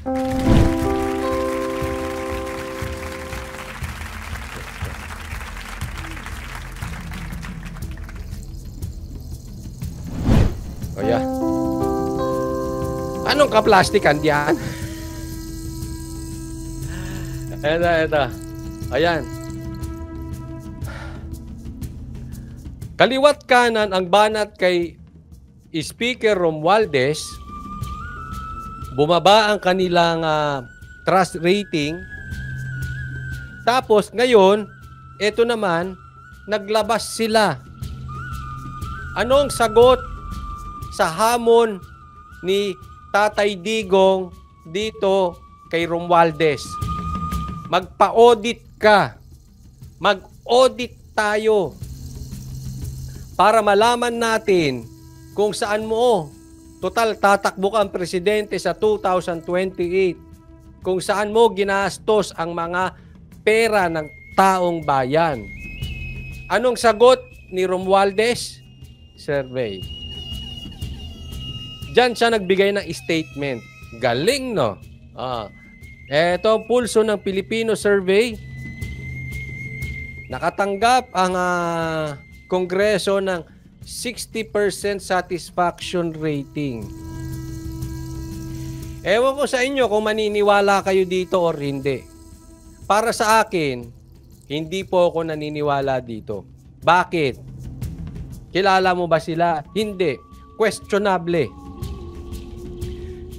O yan. Anong kaplastikan diyan? Ito. Ayan. Kaliwat kanan ang banat kay Speaker Romualdez. Bumaba ang kanilang trust rating. Tapos ngayon, ito naman, naglabas sila. Anong sagot sa hamon ni Tatay Digong dito kay Romualdez? Magpa-audit ka. Mag-audit tayo para malaman natin kung saan mo total tatakbo kang presidente sa 2028. Kung saan mo ginastos ang mga pera ng taong bayan. Anong sagot ni Romualdez? Survey. Diyan siya nagbigay ng statement. Galing, no? Eto, pulso ng Pilipino survey. Nakatanggap ang Kongreso ng 60% satisfaction rating. Ewan ko sa inyo kung maniniwala kayo dito or hindi. Para sa akin, hindi po ako naniniwala dito. Bakit? Kilala mo ba sila? Hindi. Questionable.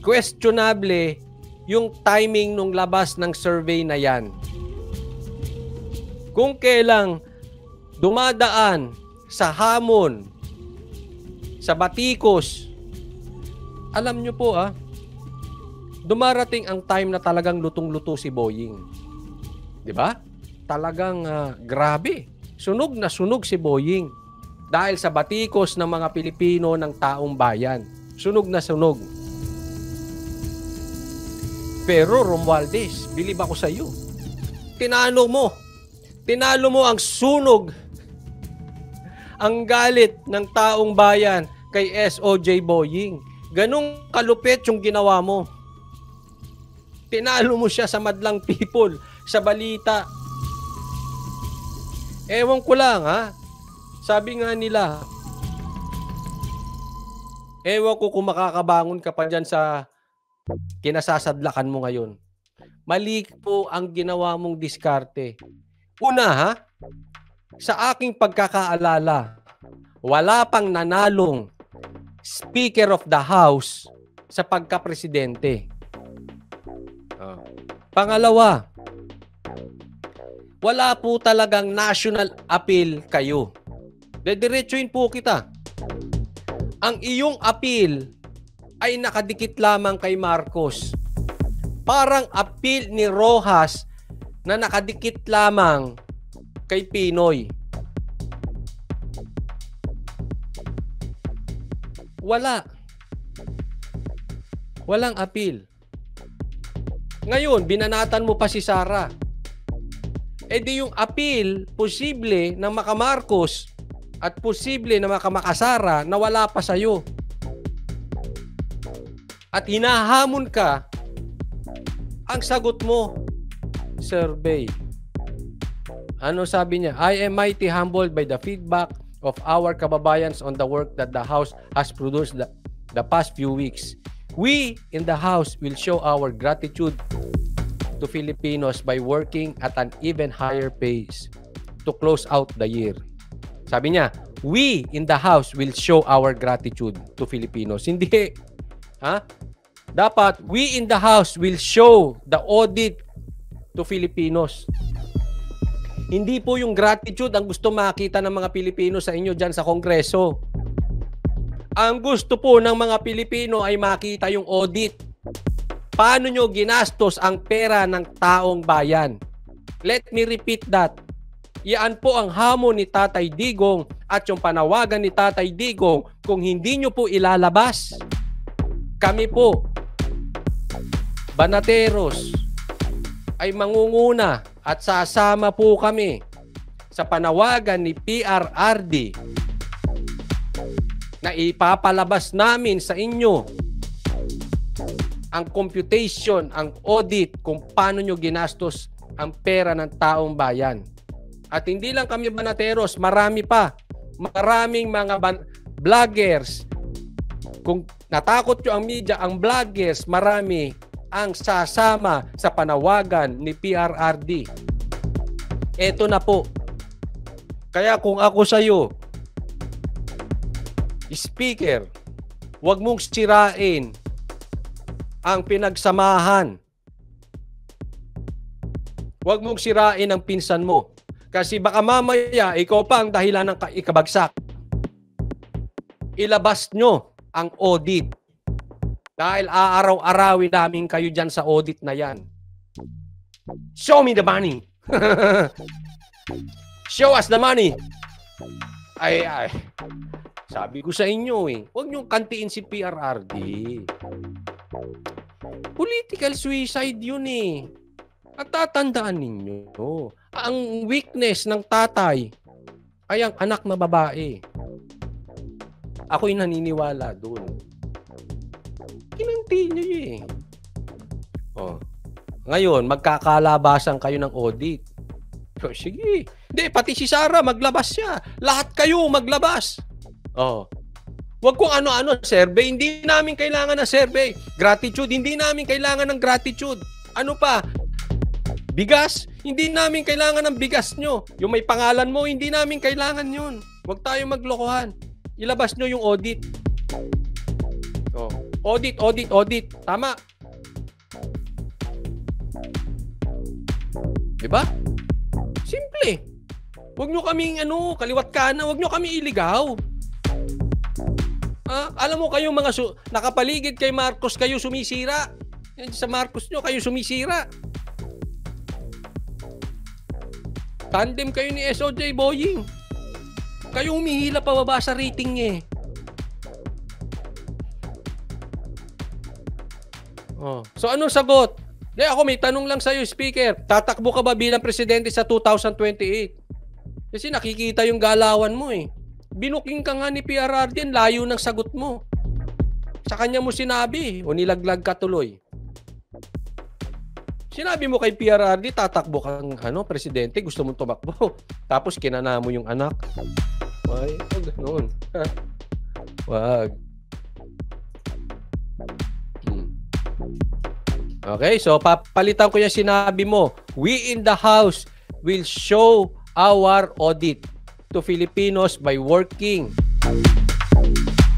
Questionable yung timing nung labas ng survey na yan. Kung kailang dumadaan sa hamon, sa batikos, alam nyo po dumarating ang time na talagang lutong-luto si Boying. Diba? Talagang grabe. Sunog na sunog si Boying. Dahil sa batikos ng mga Pilipino ng taong bayan. Sunog na sunog. Pero Romualdez, bilib ako sa iyo. Tinalo mo ang sunog, ang galit ng taong bayan kay SOJ Boying. Ganong kalupit yung ginawa mo. Tinalo mo siya sa madlang people, sa balita. Ewan ko lang Sabi nga nila, ewan ko kung makakabangon ka pa dyan sa kinasasadlakan mo ngayon. Mali po ang ginawa mong diskarte. Una sa aking pagkakaalala, wala pang nanalong Speaker of the House sa pagka-presidente. Pangalawa, wala po talagang national appeal kayo. Dediretsuin po kita. Ang iyong appeal ay nakadikit lamang kay Marcos. Parang appeal ni Rojas na nakadikit lamang kay Pinoy. Walang appeal. Ngayon, binanatan mo pa si Sara. E di yung appeal, posible na makamarcos at posible na makamakasara na wala pa sa'yo. At hinahamon ka, ang sagot mo, survey. Ano sabi niya? I am mighty humbled by the feedback of our kababayans on the work that the House has produced the past few weeks. We in the House will show our gratitude to Filipinos by working at an even higher pace to close out the year. Sabi niya, we in the House will show our gratitude to Filipinos. Hindi. Dapat, we in the House will show the audit to Filipinos. Hindi po yung gratitude ang gusto makita ng mga Pilipino sa inyo dyan sa Kongreso. Ang gusto po ng mga Pilipino ay makita yung audit. Paano nyo ginastos ang pera ng taong bayan? Let me repeat that. Iyan po ang hamon ni Tatay Digong at yung panawagan ni Tatay Digong kung hindi nyo po ilalabas. Kami po, Banateros, ay mangunguna at sasama po kami sa panawagan ni PRRD na ipapalabas namin sa inyo ang computation, ang audit kung paano nyo ginastos ang pera ng taong bayan. At hindi lang kami banateros, marami pa. Maraming mga vloggers. Kung natakot nyo ang media, ang vloggers, marami ang sasama sa panawagan ni PRRD. Eto na po. Kaya kung ako sa'yo, speaker, huwag mong sirain ang pinagsamahan. Huwag mong sirain ang pinsan mo. Kasi baka mamaya, ikaw pa ang dahilan ng ikabagsak. Ilabas nyo ang audit. Dahil aaraw-arawin namin kayo dyan sa audit na yan. Show me the money. Show us the money. Ay. Sabi ko sa inyo huwag niyong kantiin si PRRD. Political suicide yun At tatandaan ninyo, ang weakness ng tatay ay ang anak na babae. Ako'y naniniwala doon. Kinanti niyo Ngayon, magkakalabasan kayo ng audit. So, sige. Hindi, pati si Sara, maglabas siya. Lahat kayo, maglabas. Huwag kung ano-ano, survey. Hindi namin kailangan ng survey. Gratitude, hindi namin kailangan ng gratitude. Ano pa? Bigas, hindi namin kailangan ng bigas nyo. Yung may pangalan mo, hindi namin kailangan yun. Huwag tayong maglokohan. Ilabas nyo yung audit. Audit. Tama. Diba? Simple. Huwag nyo kaming kaliwat kanan. Huwag nyo kami iligaw. Alam mo kayong mga nakapaligid kay Marcos, kayo sumisira. Sa Marcos nyo, kayo sumisira. Tandem kayo ni SOJ Boying. Kayo humihila pababa sa rating So anong sagot? Ako may tanong lang sa'yo, speaker. Tatakbo ka ba bilang presidente sa 2028? Kasi nakikita yung galawan mo Binuking ka nga ni PRRD, layo ng sagot mo. Sa kanya mo sinabi o nilaglag ka tuloy. Sinabi mo kay PRRD, tatakbo kang presidente, gusto mong tumakbo. Tapos kinana mo yung anak. Ay, ganoon. Wag. Okay, so papalitan ko yung sinabi mo. We in the House will show our audit to Filipinos by working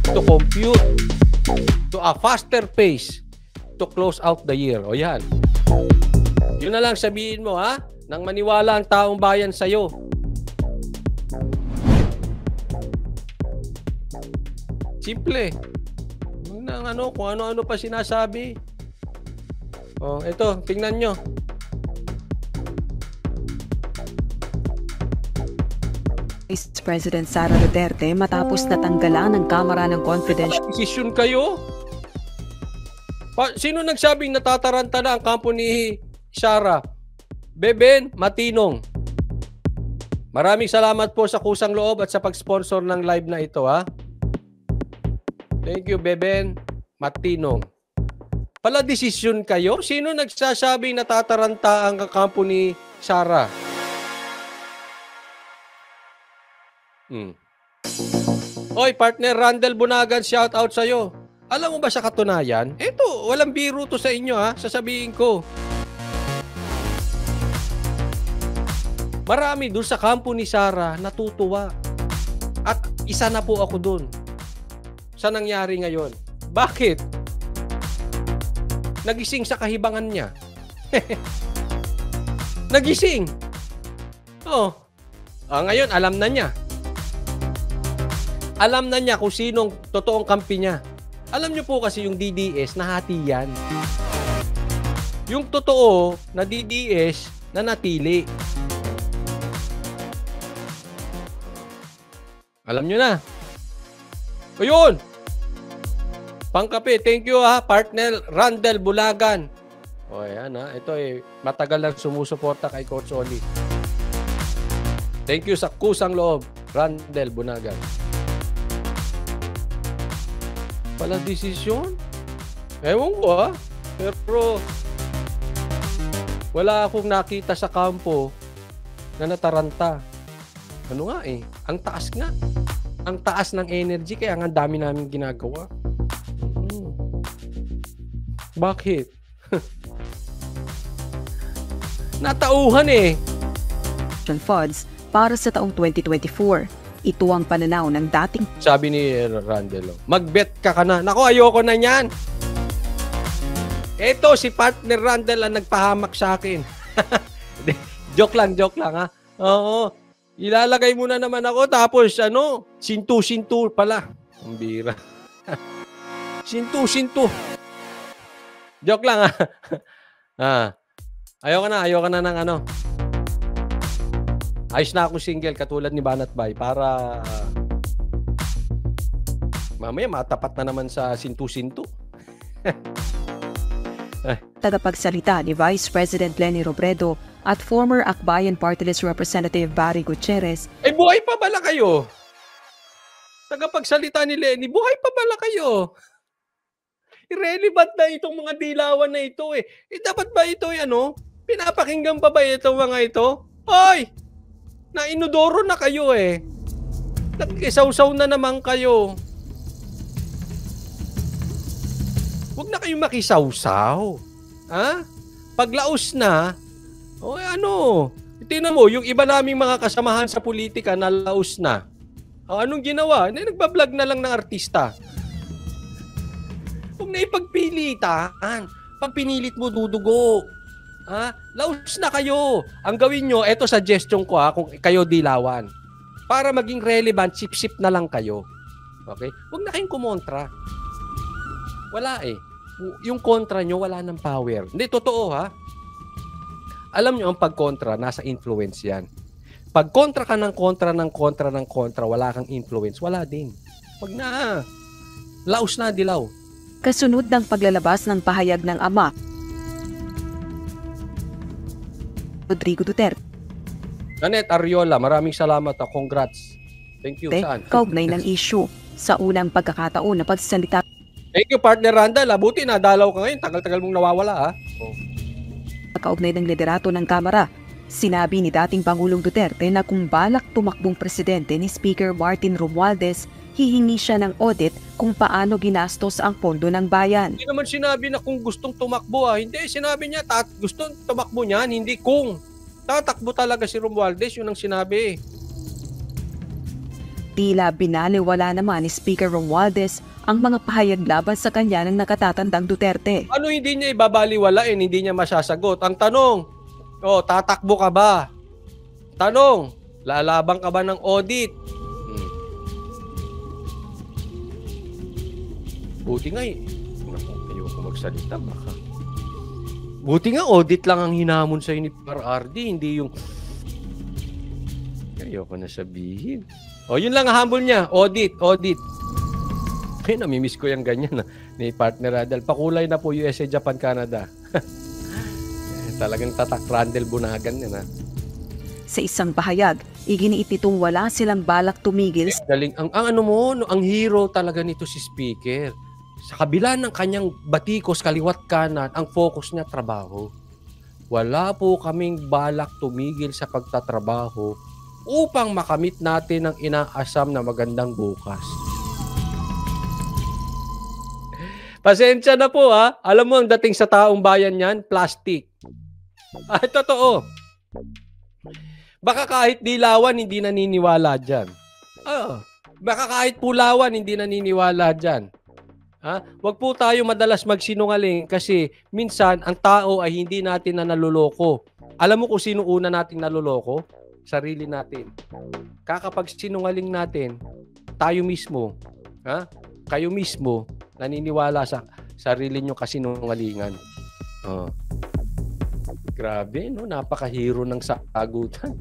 to compute to a faster pace to close out the year. O yan. Yun na lang sabihin mo nang maniwala ang taong bayan sa'yo. Simple. Kung ano-ano pa sinasabi. Ito, tingnan nyo. Vice President Sara Duterte matapos natanggalan ng Kamara ng Confidential. Desisyon kayo? Sino nagsabing natataranta na ang kampo ni Sara? Beben Matinong. Maraming salamat po sa kusang loob at sa pag-sponsor ng live na ito Thank you, Beben Matinong. Pala desisyon kayo? Sino nagsasabing natataranta ang kampo ni Sara? Oy, partner Randall Bunagan, shout out sa'yo. Alam mo ba sa katunayan? Eto, walang biro to sa inyo sasabihin ko. Marami doon sa kampo ni Sara natutuwa. At isa na po ako doon sa nangyari ngayon. Bakit? Nagising sa kahibangan niya. Nagising. Ngayon, alam na niya. Alam na niya kung sinong totoong kampi niya. Alam niyo po kasi yung DDS, nahati yan. Yung totoo na DDS, na natili. Alam niyo na. O yun! Pangkape, thank you partner Randall Bulagan. O yan ito matagal na sumusuporta kay Coach Oli. Thank you sa kusang loob, Randall Bulagan. Pala desisyon? Ewan ko Pero wala akong nakita sa kampo na nataranta. Ano nga eh, ang taas nga. Ang taas ng energy, kaya nga dami namin ginagawa. Bakit? Natauhan eh. Funds para sa taong 2024. Ito ang pananaw ng dating Sabi ni Randall, mag-bet ka na. Naku, ayoko na yan. Eto, si partner Randall ang nagpahamak sa akin. joke lang ha. Oo. Ilalagay mo na naman ako, tapos sintu-sintu pala. Ang bira. Sintu-sintu. Joke lang ha. Ayoko na ng ayos na akong single katulad ni Banat Bay para mamaya matapat na naman sa sintu-sintu. tagapagsalita ni Vice President Leni Robredo at former Akbayan Party List Representative Barry Gutierrez. Buhay pa bala kayo? Tagapagsalita ni Leni, buhay pa bala kayo? Irrelevant na itong mga dilawan na ito eh. Dapat ba ito pinapakinggan pa ba itong mga ito? Hoy! Nainodoro na kayo eh. Nagkisaw-saw na naman kayo. Huwag na kayong makisaw-saw. Ha? Paglaos na, tingnan mo, yung iba naming mga kasamahan sa politika na laos na. Anong ginawa? Nagbablog na lang ng artista. Huwag na ipagpilitan. Pag pinilit mo, dudugo. Laos na kayo. Ang gawin nyo, eto suggestion ko kung kayo dilawan. Para maging relevant, sip-sip na lang kayo. Okay? Huwag na kayong kumontra. Wala eh. Yung kontra nyo, wala ng power. Hindi, totoo ha. Alam nyo, ang pagkontra, nasa influence yan. Pag kontra ka ng kontra, wala kang influence, wala din. Wag na. Laos na, dilaw. Kasunod ng paglalabas ng pahayag ng ama, Rodrigo Duterte, Janet Ariola, maraming salamat. Congrats. Thank you. Saan? kaugnay ng issue. Sa unang pagkakataon na pagsalita Thank you, partner Randall. Buti nadalaw ka ngayon. Tagal-tagal mong nawawala ha. kaugnay ng liderato ng Kamara, sinabi ni dating Pangulong Duterte na kung balak tumakbong presidente ni Speaker Martin Romualdez, hihingi siya ng audit kung paano ginastos ang pondo ng bayan. Hindi naman sinabi na kung gustong tumakbo Hindi, sinabi niya gustong tumakbo niyan, hindi kung. Tatakbo talaga si Romualdez, yun ang sinabi. Tila binaliwala naman ni Speaker Romualdez ang mga pahayag laban sa kanya ng nakatatandang Duterte. Ano hindi niya ibabaliwalain, hindi niya masasagot. Ang tanong, tatakbo ka ba? Tanong, lalabang ka ba ng audit? Buti nga ayoko magsalita baka. Buti nga audit lang ang hinamon sa'yo ni PRRD, hindi yung ayoko na sabihin. Yun lang ang humble niya, audit. Ay, namimiss ko yung ganyan ni partner Randall. Pakulay na po USA, Japan, Canada. Talagang tatak Randall Bunagan yan Sa isang pahayag, iginiit nitong wala silang balak tumigil Galing. Ang hero talaga nito si Speaker. Sa kabila ng kanyang batikos, kaliwat kanan, ang focus niya trabaho. Wala po kaming balak tumigil sa pagtatrabaho upang makamit natin ang inaasam na magandang bukas. Pasensya na po Alam mo ang dating sa taong bayan yan, plastic. Totoo. Baka kahit dilawan, hindi naniniwala dyan. Baka kahit pulawan, hindi naniniwala dyan. Wag po tayo madalas magsinungaling kasi minsan ang tao ay hindi natin na naluloko. Alam mo kung sino una nating naluloko? Sarili natin. Kakapag sinungaling natin, tayo mismo, kayo mismo, naniniwala sa sarili nyo kasinungalingan. Grabe, no? Napaka-hero ng sagutan.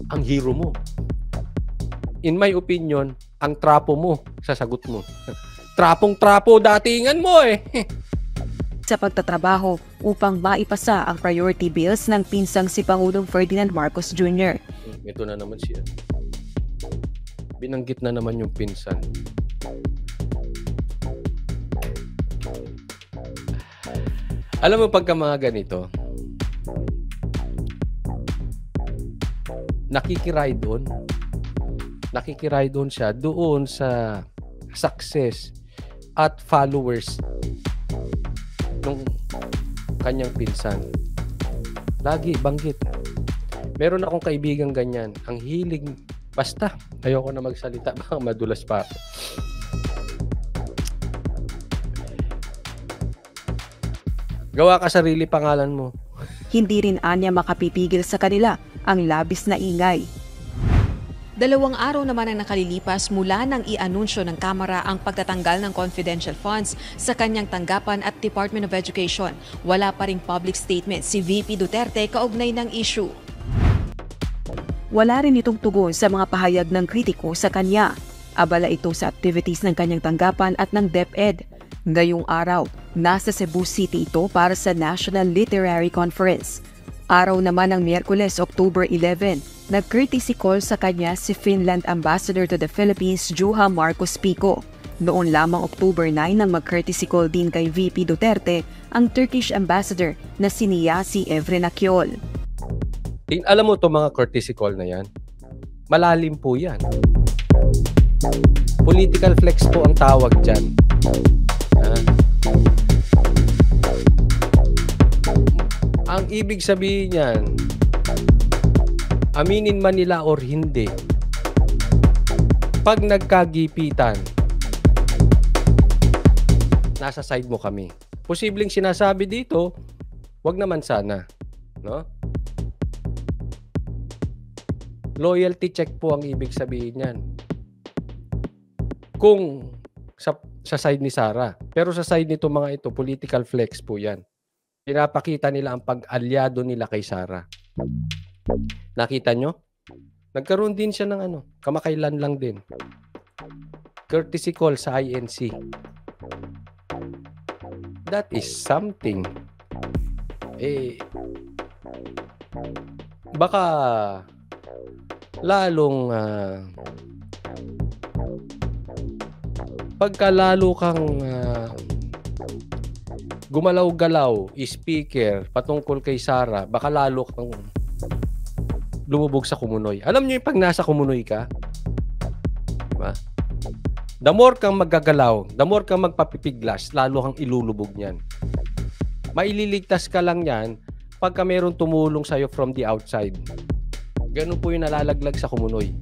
Ang hero mo. In my opinion, ang trapo mo sa sagot mo. Trapong-trapo datingan mo sa pagtatrabaho upang maipasa ang priority bills ng pinsang si Pangulong Ferdinand Marcos Jr. Ito na naman siya. Binanggit na naman yung pinsan. Alam mo pagka mga ganito, nakikiride on siya doon sa success at followers nung kanyang pinsan. Lagi banggit. Meron akong kaibigang ganyan. Ang hilig, basta, ayoko na magsalita, baka madulas pa ako. Gawa ka sarili pangalan mo. Hindi rin anya makapipigil sa kanila ang labis na ingay. 2 araw naman ang nakalilipas mula nang i-anunsyo ng Kamara ang pagtatanggal ng confidential funds sa kanyang tanggapan at Department of Education. Wala pa ring public statement si VP Duterte kaugnay ng issue. Wala rin itong tugon sa mga pahayag ng kritiko sa kanya. Abala ito sa activities ng kanyang tanggapan at ng DepEd. Ngayong araw, nasa Cebu City ito para sa National Literary Conference. Araw naman ng Miyerkules, October 11, nag-courtesy call sa kanya si Finland Ambassador to the Philippines, Juha Marcos Pico. Noon lamang October 9 nang mag-courtesy call din kay VP Duterte ang Turkish Ambassador na si Niyazi Evrenakyol. Alam mo itong mga courtesy call na yan? Malalim po yan. Political flex po ang tawag dyan. Ang ibig sabihin niyan, aminin man nila or hindi, pag nagkagipitan, nasa side mo kami. Posibleng sinasabi dito, wag naman sana, no? Loyalty check po ang ibig sabihin niyan. Kung sa side ni Sara, pero sa side nito mga ito, political flex po 'yan. Pinapakita nila ang pag-alyado nila kay Sara. Nakita nyo? Nagkaroon din siya ng kamakailan lang din. Courtesy call sa INC. That is something. Baka lalong pagka lalo kang gumalaw-galaw, speaker, patungkol kay Sara, baka lalo kang lumubog sa kumunoy. Alam niyo yung pag nasa kumunoy ka? Diba? The more kang maggagalaw, the more kang magpapipiglas, lalo kang ilulubog niyan. Maililigtas ka lang yan pagka mayroong tumulong sa'yo from the outside. Ganun po yung nalalaglag sa kumunoy.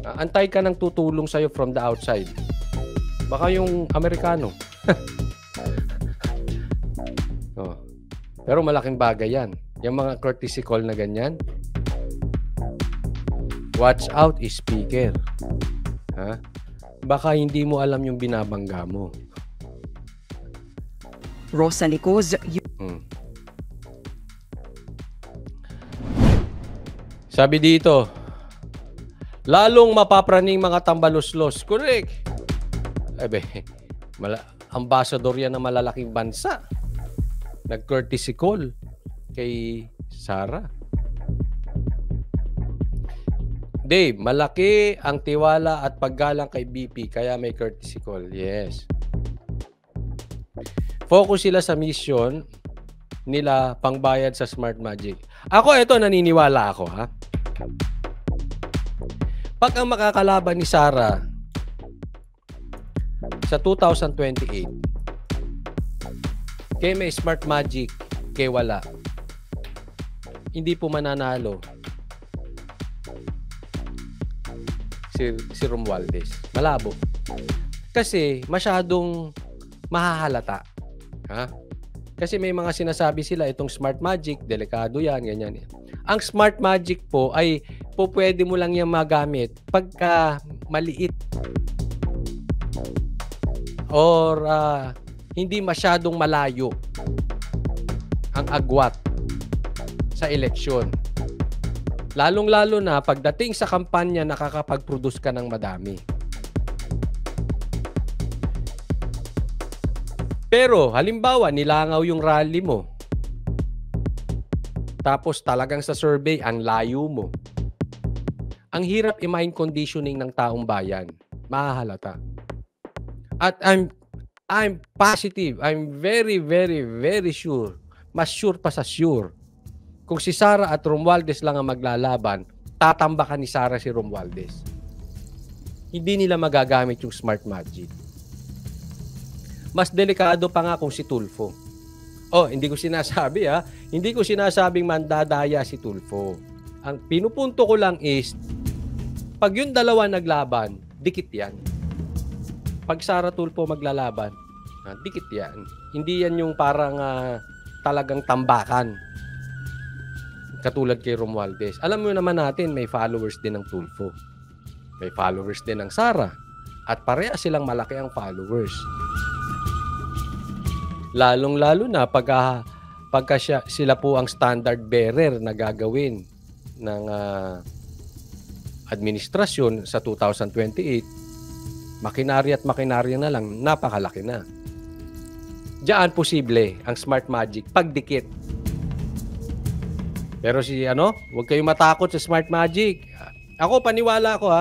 Antay ka ng tutulong sa'yo from the outside. Baka yung Amerikano. Pero malaking bagay yan. Yung mga courtesy call na ganyan. Watch out, speaker. Baka hindi mo alam yung binabangga mo. Rosa Licoz, Sabi dito, lalong mapapraning mga tambaluslos. Correct. Ambassador yan ng malalaking bansa. Nag-courtesy call kay Sara. Dave, malaki ang tiwala at paggalang kay BP kaya may courtesy call. Yes. Focus sila sa mission nila pangbayad sa Smart Magic. Ako, ito, naniniwala ako, ha? Pag ang makakalaban ni Sara sa 2028, kaya may Smart Magic, kaya wala, hindi po mananalo si Romualdez. Malabo. Kasi masyadong mahahalata. Kasi may mga sinasabi sila, itong Smart Magic, delikado yan, ganyan. Ang Smart Magic po ay pwede mo lang yan magamit pagka maliit or hindi masyadong malayo ang agwat sa eleksyon. Lalong-lalo na pagdating sa kampanya, nakakapag-produce ka ng madami. Pero halimbawa, nilangaw yung rally mo. Tapos talagang sa survey, ang layo mo. Ang hirap i-mind conditioning ng taong bayan. Mahahalata. At I'm positive. I'm very, very, very sure. Mas sure pa sa sure. Kung si Sara at Romualdez lang ang maglalaban, tatambakan ni Sara si Romualdez. Hindi nila magagamit yung smart magic. Mas delikado pa nga kung si Tulfo. Oh, hindi ko sinasabi ha. Hindi ko sinasabing mandadaya si Tulfo. Ang pinupunto ko lang is, pag yung dalawa naglaban, dikit yan. Pag Sara Tulfo maglalaban, dikit yan. Hindi yan yung parang talagang tambakan. Katulad kay Romualdez. Alam mo naman natin, may followers din ng Tulfo. May followers din ng Sara. At parehas silang malaki ang followers. Lalong-lalo na pagka sila po ang standard bearer na gagawin ng administrasyon sa 2028, makinarya na lang, napakalaki na. Diyan posible ang smart magic pagdikit. Pero huwag kayong matakot sa smart magic. Ako, paniwala ko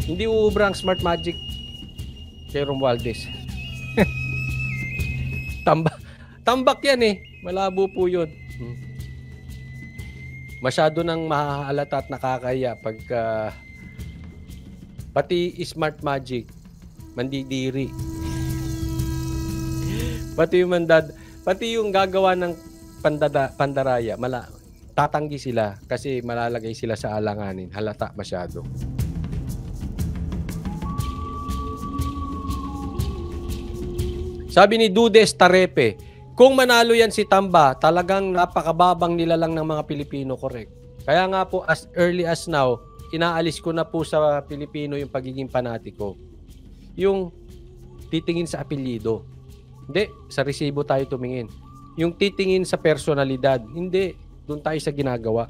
hindi uubra ang smart magic kay Romualdez. Tambak yan eh. Malabo po yun. Masyado nang mahahalata at nakakaya pagka pati smart magic mandidiri. Pati yung gagawa ng pandaraya, tatanggi sila kasi malalagay sila sa alanganin. Halata masyado. Sabi ni Dudes Tarepe, kung manalo yan si Tamba, talagang napakababang nila lang ng mga Pilipino, correct. Kaya nga po, as early as now, inaalis ko na po sa Pilipino yung pagiging panatiko. Yung titingin sa apelyido. Hindi, sa resibo tayo tumingin. Yung titingin sa personalidad, hindi, doon tayo sa ginagawa.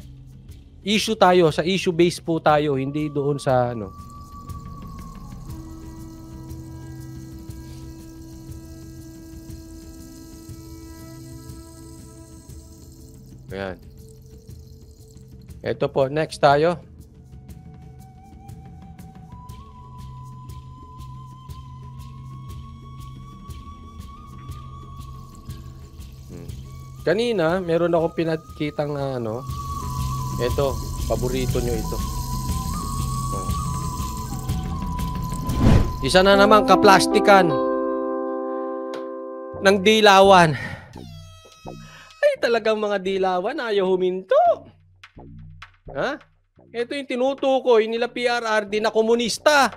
Issue tayo, sa issue base po tayo, hindi doon sa Ayan. Ito po, next tayo. Kanina, meron akong pinakitang ito, paborito nyo ito. Isa na naman kaplastikan ng dilawan. Talagang mga dilawan ayaw huminto. Ito yung tinutukoy nila PRRD na komunista.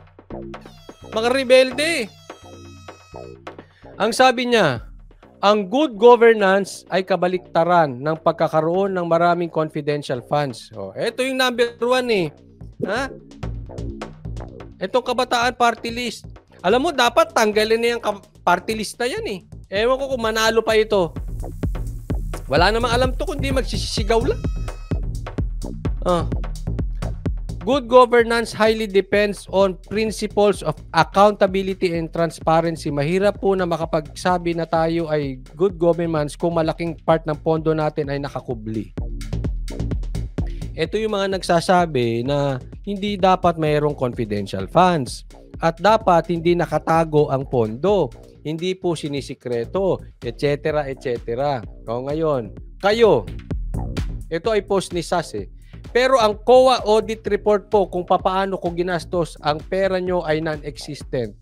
Mga rebelde. Ang sabi niya, ang good governance ay kabaliktaran ng pagkakaroon ng maraming confidential funds. Ito yung number 1 eh. Itong Kabataan Party List. Alam mo, dapat tanggalin na yung party list na yan eh. Ewan ko kung manalo pa ito. Wala namang alam to kundi magsisigaw lang. Good governance highly depends on principles of accountability and transparency. Mahirap po na makapagsabi na tayo ay good governance kung malaking part ng pondo natin ay nakakubli. Ito yung mga nagsasabi na hindi dapat mayroong confidential funds at dapat hindi nakatago ang pondo. Hindi po sinisikreto, etc. etc. Ngayon, kayo, ito ay post ni SAS eh. Pero ang COA audit report po kung papaano ko ginastos ang pera nyo ay non-existent.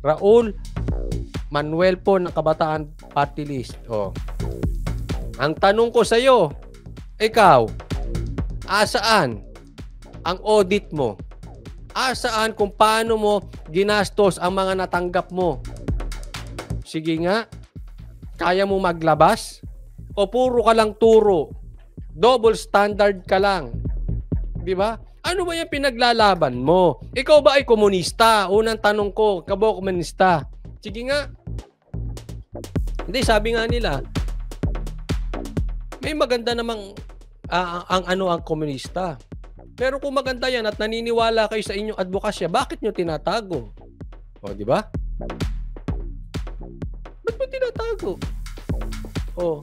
Raul Manuel po ng Kabataan Party List. Ang tanong ko sa iyo, ikaw, asaan ang audit mo? Asaan kung paano mo ginastos ang mga natanggap mo? Sige nga, kaya mo maglabas? O puro ka lang turo? Double standard ka lang? Di ba? Ano ba yung pinaglalaban mo? Ikaw ba ay komunista? Unang tanong ko, kabo komunista? Sige nga. Hindi, sabi nga nila, may maganda namang ang komunista. Pero kung maganda yan at naniniwala kayo sa inyong advokasya, bakit nyo tinatago? Di ba? Ba't mo tinatago?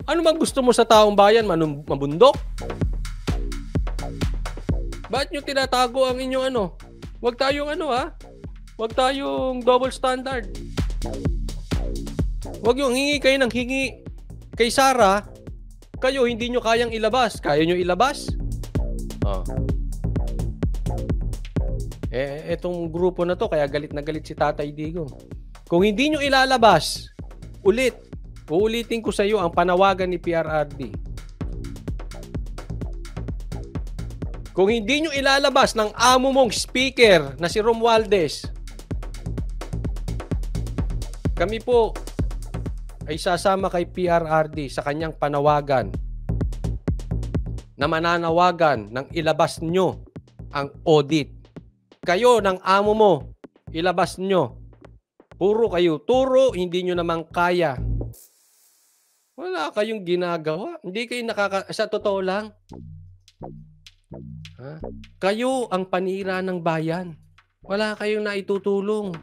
Ano bang gusto mo sa taong bayan? Mabundok? Bakit nyo tinatago ang inyong Huwag tayong Huwag tayong double standard. Huwag yung hingi kayo ng hingi kay Sara, kayo hindi nyo kayang ilabas. Kaya nyo ilabas? Oh. Etong grupo na to, kaya galit na galit si Tatay Digong. Kung hindi nyo ilalabas, uulitin ko sa iyo ang panawagan ni PRRD. Kung hindi nyo ilalabas ng amo mong speaker na si Romualdez, kami po ay sasama kay PRRD sa kanyang panawagan na mananawagan ng ilabas nyo ang audit. Kayo ng amo mo, ilabas nyo. Puro kayo turo, hindi nyo namang kaya. Wala kayong ginagawa. Hindi kayo sa totoo lang. Ha? Kayo ang panira ng bayan. Wala kayong naitutulong.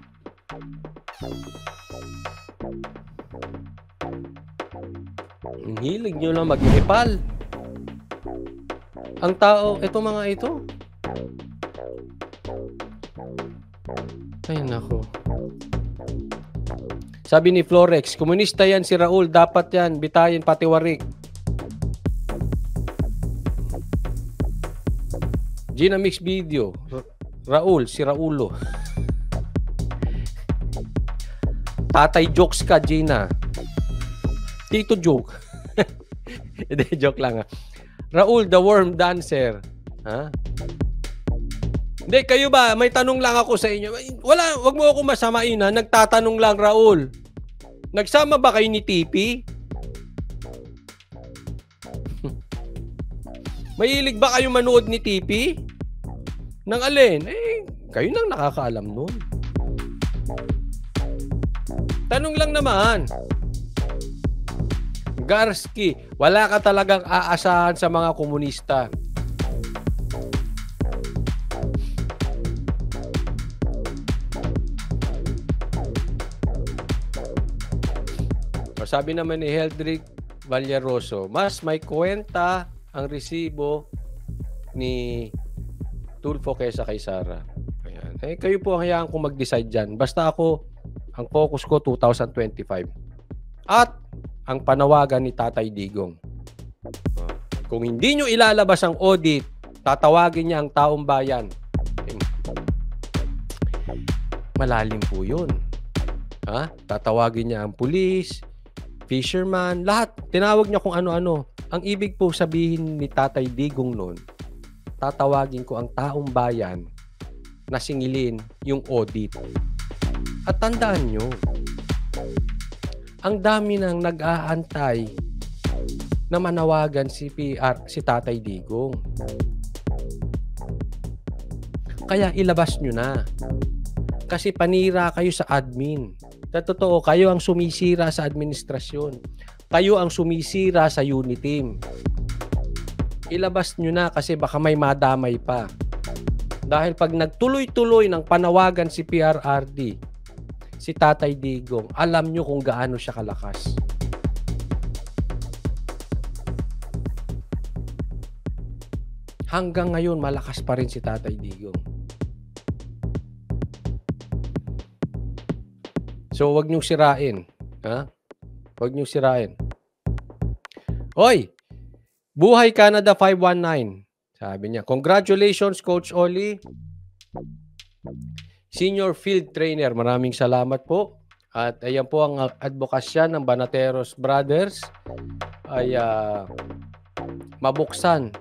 Ang hilig nyo lang mag-ipal. Ang tao, eto mga ito. Ay nako. Sabi ni Florex, komunista yan si Raul, dapat yan, bitayin pati warik. Gina Mix Video, Raul, si Raulo. Tatay jokes ka, Gina. Tito joke. Hindi, joke lang ha. Raul, the worm dancer. Ha? Hindi, kayo ba? May tanong lang ako sa inyo. Wala, wag mo ako masamain ha. Nagtatanong lang, Raul. Nagsama ba kayo ni TP? Mahilig ba kayo manood ni TP? Nang alin? Kayo nang nakakaalam nun. Tanong lang naman. Garski, wala ka talagang aasahan sa mga komunista. Sabi naman ni Heldrick Vallaroso, mas may kwenta ang resibo ni Tulfo kaysa kay Sara. Ayan. Kayo po ang hayaan kong mag-decide dyan. Basta ako, ang focus ko 2025. At ang panawagan ni Tatay Digong. Kung hindi nyo ilalabas ang audit, tatawagin niya ang taong bayan. Malalim po yun. Ha? Tatawagin niya ang pulis, fisherman, lahat. Tinawag niya kung ano-ano. Ang ibig po sabihin ni Tatay Digong noon, tatawagin ko ang taong bayan na singilin yung audit. At tandaan nyo, ang dami nang nag-aantay na manawagan si Tatay Digong. Kaya ilabas nyo na. Kasi panira kayo sa admin. Sa totoo, kayo ang sumisira sa administrasyon. Kayo ang sumisira sa unit team. Ilabas nyo na kasi baka may madamay pa. Dahil pag nagtuloy-tuloy ng panawagan si PRRD, si Tatay Digong, alam nyo kung gaano siya kalakas. Hanggang ngayon, malakas pa rin si Tatay Digong. So, wag niyong sirain. Ha? Wag niyong sirain. Hoy! Buhay Canada 519. Sabi niya, congratulations, Coach Oli. Senior Field Trainer. Maraming salamat po. At ayan po ang advokasya ng Banateros Brothers ay mabuksan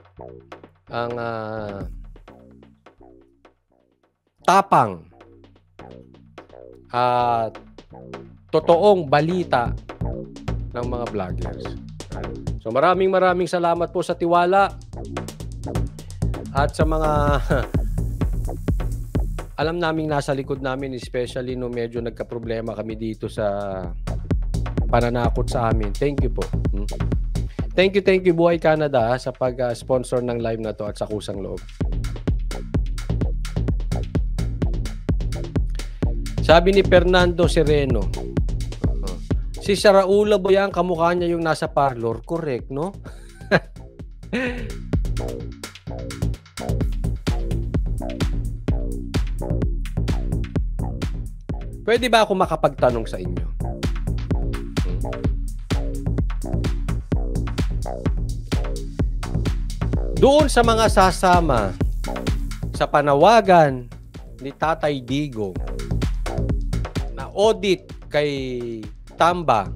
ang tapang at totoong balita ng mga vloggers. So maraming salamat po sa tiwala at sa mga alam naming nasa likod namin, especially no medyo nagka-problema kami dito sa pananakot sa amin. Thank you po. Thank you Buhay Canada sa pag-sponsor ng live na to at sa kusang loob. Sabi ni Fernando Sereno, si Saraula ba yan? Kamukha niya yung nasa parlor. Correct, no? Pwede ba ako makapagtanong sa inyo? Doon sa mga sasama sa panawagan ni Tatay Digong na audit kay Tamba,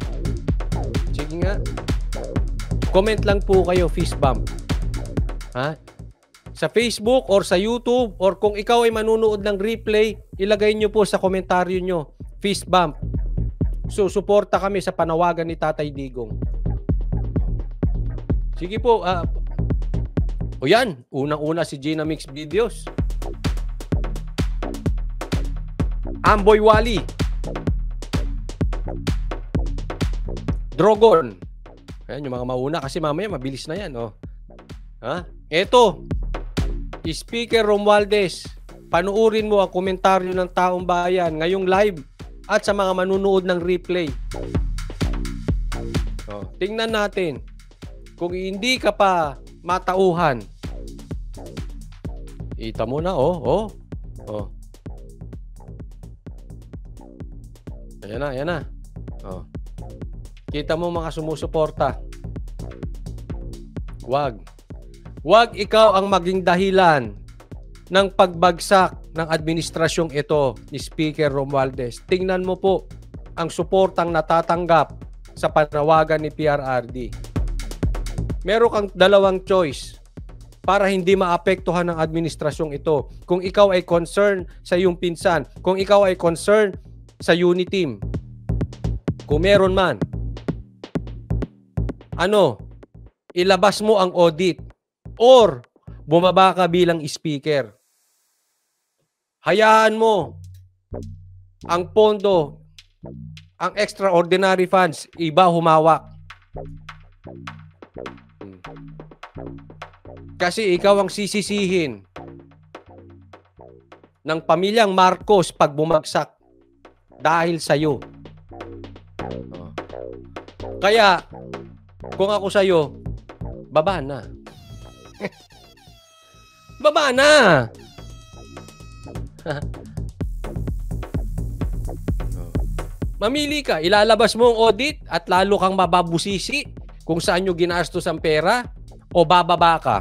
sige nga, comment lang po kayo, fist bump. Ha? Sa Facebook or sa YouTube, or kung ikaw ay manunood ng replay, ilagay nyo po sa komentaryo nyo, fist bump. So, suporta kami sa panawagan ni Tatay Digong. Sige po, o yan, unang-una si Gina Mix Videos. Amboy Wally. Drogon. Ayan, yung mga mauna kasi mamaya mabilis na yan. Oh. Ha? Eto, Speaker Romualdez, panuurin mo ang komentaryo ng taong bayan ngayong live at sa mga manunood ng replay. Oh, tingnan natin. Kung hindi ka pa matauhan, ita mo na, oh. Ayan na. Oh. Kita mo mga sumusuporta. Wag ikaw ang maging dahilan ng pagbagsak ng administrasyong ito ni Speaker Romualdez. Tingnan mo po ang suportang natatanggap sa panawagan ni PRRD. Meron kang dalawang choice para hindi maapektuhan ng administrasyong ito. Kung ikaw ay concerned sa iyong pinsan, kung ikaw ay concerned sa unity team, kung meron man, ilabas mo ang audit or bumaba ka bilang speaker. Hayaan mo ang pondo, ang extraordinary funds, iba humawak. Kasi ikaw ang sisisihin ng pamilyang Marcos pag bumagsak dahil sa'yo. Kaya, kung ako sa'yo, baba na. Baba na! Mamili ka, ilalabas mo ang audit at lalo kang mababusisi kung saan nyo ginastos ang pera o bababa ka.